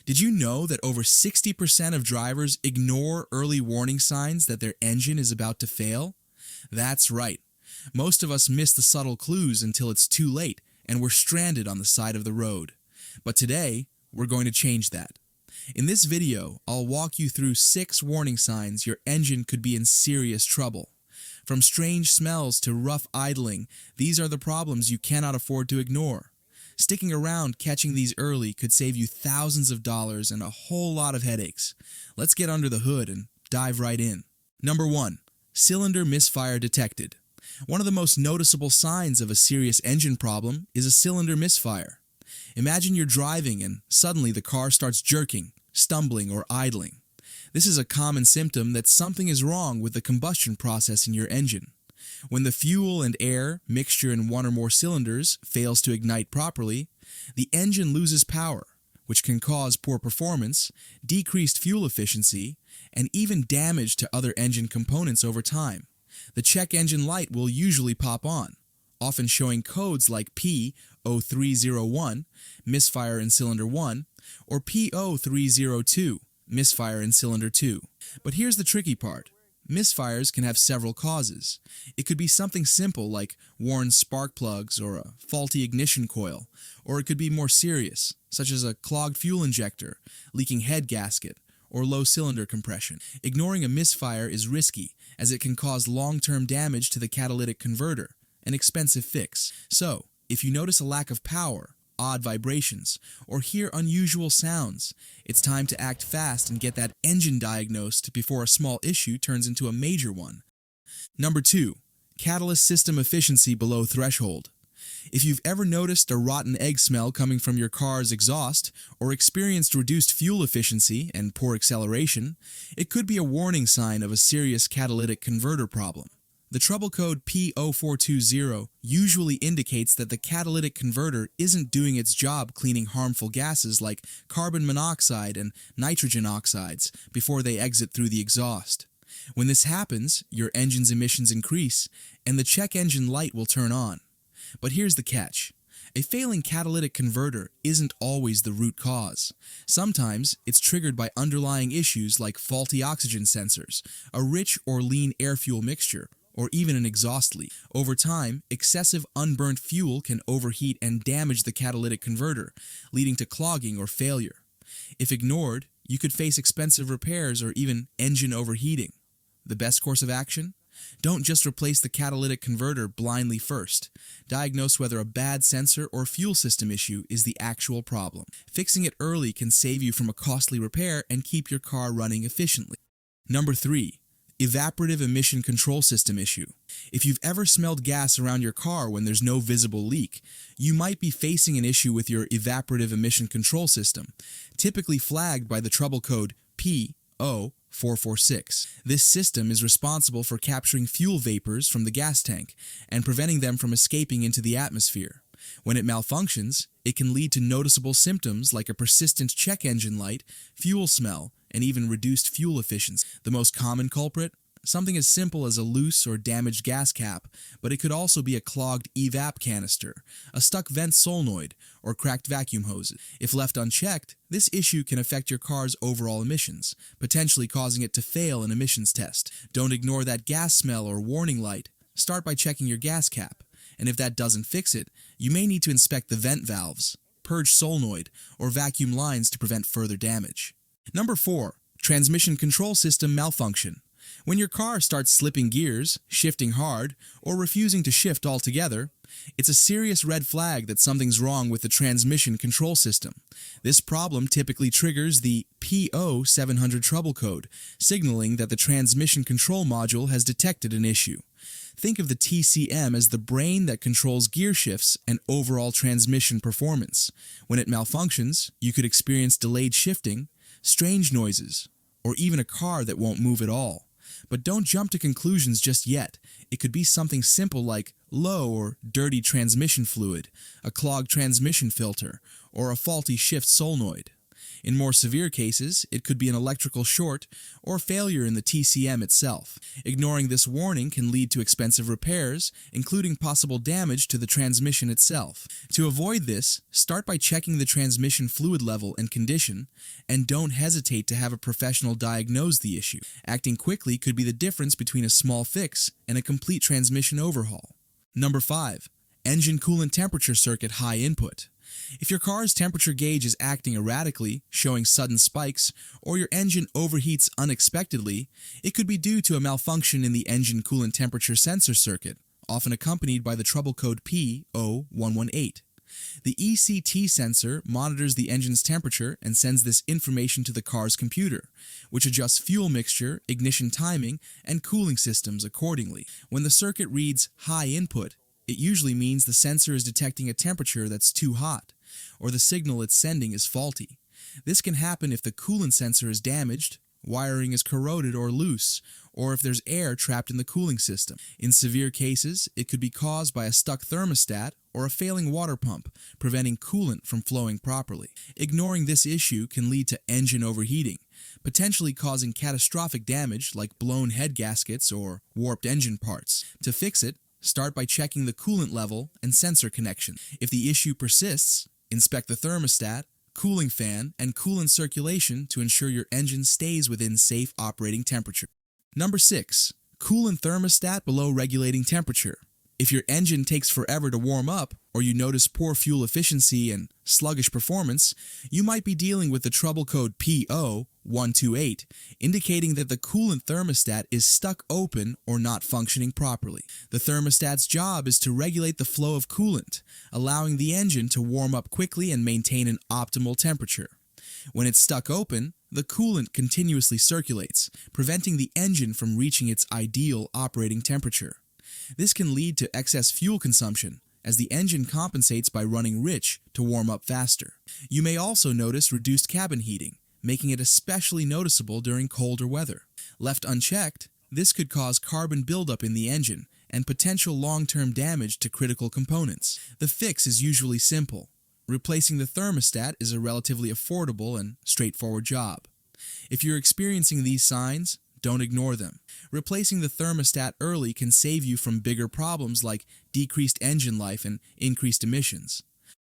Did you know that over 60% of drivers ignore early warning signs that their engine is about to fail? That's right. Most of us miss the subtle clues until it's too late and we're stranded on the side of the road. But today, we're going to change that. In this video, I'll walk you through 6 warning signs your engine could be in serious trouble. From strange smells to rough idling, these are the problems you cannot afford to ignore. Sticking around catching these early could save you thousands of dollars and a whole lot of headaches. Let's get under the hood and dive right in. Number 1. Cylinder misfire detected. One of the most noticeable signs of a serious engine problem is a cylinder misfire. Imagine you're driving and suddenly the car starts jerking, stumbling, or idling. This is a common symptom that something is wrong with the combustion process in your engine. When the fuel and air mixture in one or more cylinders fails to ignite properly, the engine loses power, which can cause poor performance, decreased fuel efficiency, and even damage to other engine components over time. The check engine light will usually pop on, often showing codes like P0301, misfire in cylinder 1, or P0302, misfire in cylinder 2. But here's the tricky part. Misfires can have several causes. It could be something simple like worn spark plugs or a faulty ignition coil, or it could be more serious, such as a clogged fuel injector, leaking head gasket, or low cylinder compression. Ignoring a misfire is risky, as it can cause long-term damage to the catalytic converter, an expensive fix. So, if you notice a lack of power, odd vibrations, or hear unusual sounds, it's time to act fast and get that engine diagnosed before a small issue turns into a major one. Number 2. Catalyst system efficiency below threshold. If you've ever noticed a rotten egg smell coming from your car's exhaust or experienced reduced fuel efficiency and poor acceleration, it could be a warning sign of a serious catalytic converter problem. The trouble code P0420 usually indicates that the catalytic converter isn't doing its job cleaning harmful gases like carbon monoxide and nitrogen oxides before they exit through the exhaust. When this happens, your engine's emissions increase and the check engine light will turn on. But here's the catch. A failing catalytic converter isn't always the root cause. Sometimes it's triggered by underlying issues like faulty oxygen sensors, a rich or lean air-fuel mixture, or even an exhaust leak. Over time, excessive unburnt fuel can overheat and damage the catalytic converter, leading to clogging or failure. If ignored, you could face expensive repairs or even engine overheating. The best course of action? Don't just replace the catalytic converter blindly first. Diagnose whether a bad sensor or fuel system issue is the actual problem. Fixing it early can save you from a costly repair and keep your car running efficiently. Number 3. Evaporative emission control system issue. If you've ever smelled gas around your car when there's no visible leak, you might be facing an issue with your evaporative emission control system, typically flagged by the trouble code P0446. This system is responsible for capturing fuel vapors from the gas tank and preventing them from escaping into the atmosphere. When it malfunctions, it can lead to noticeable symptoms like a persistent check engine light, fuel smell, and even reduced fuel efficiency. The most common culprit? Something as simple as a loose or damaged gas cap, but it could also be a clogged evap canister, a stuck vent solenoid, or cracked vacuum hoses. If left unchecked, this issue can affect your car's overall emissions, potentially causing it to fail an emissions test. Don't ignore that gas smell or warning light. Start by checking your gas cap, and if that doesn't fix it, you may need to inspect the vent valves, purge solenoid, or vacuum lines to prevent further damage. Number 4. Transmission control system malfunction. When your car starts slipping gears, shifting hard, or refusing to shift altogether, it's a serious red flag that something's wrong with the transmission control system. This problem typically triggers the P0700 trouble code, signaling that the transmission control module has detected an issue. Think of the TCM as the brain that controls gear shifts and overall transmission performance. When it malfunctions, you could experience delayed shifting, strange noises, or even a car that won't move at all. But don't jump to conclusions just yet. It could be something simple like low or dirty transmission fluid, a clogged transmission filter, or a faulty shift solenoid. In more severe cases, it could be an electrical short or failure in the TCM itself. Ignoring this warning can lead to expensive repairs, including possible damage to the transmission itself. To avoid this, start by checking the transmission fluid level and condition, and don't hesitate to have a professional diagnose the issue. Acting quickly could be the difference between a small fix and a complete transmission overhaul. Number 5. Engine coolant temperature circuit high input. If your car's temperature gauge is acting erratically, showing sudden spikes, or your engine overheats unexpectedly, it could be due to a malfunction in the engine coolant temperature sensor circuit, often accompanied by the trouble code P0118. The ECT sensor monitors the engine's temperature and sends this information to the car's computer, which adjusts fuel mixture, ignition timing, and cooling systems accordingly. When the circuit reads high input, it usually means the sensor is detecting a temperature that's too hot, or the signal it's sending is faulty. This can happen if the coolant sensor is damaged, wiring is corroded or loose, or if there's air trapped in the cooling system. In severe cases, it could be caused by a stuck thermostat or a failing water pump, preventing coolant from flowing properly. Ignoring this issue can lead to engine overheating, potentially causing catastrophic damage like blown head gaskets or warped engine parts. To fix it, start by checking the coolant level and sensor connection. If the issue persists, inspect the thermostat, cooling fan, and coolant circulation to ensure your engine stays within safe operating temperature. Number 6. Coolant thermostat below regulating temperature. If your engine takes forever to warm up, or you notice poor fuel efficiency and sluggish performance, you might be dealing with the trouble code P0128, indicating that the coolant thermostat is stuck open or not functioning properly. The thermostat's job is to regulate the flow of coolant, allowing the engine to warm up quickly and maintain an optimal temperature. When it's stuck open, the coolant continuously circulates, preventing the engine from reaching its ideal operating temperature. This can lead to excess fuel consumption, as the engine compensates by running rich to warm up faster. You may also notice reduced cabin heating, making it especially noticeable during colder weather. Left unchecked, this could cause carbon buildup in the engine and potential long-term damage to critical components. The fix is usually simple. Replacing the thermostat is a relatively affordable and straightforward job. If you're experiencing these signs, don't ignore them. Replacing the thermostat early can save you from bigger problems like decreased engine life and increased emissions.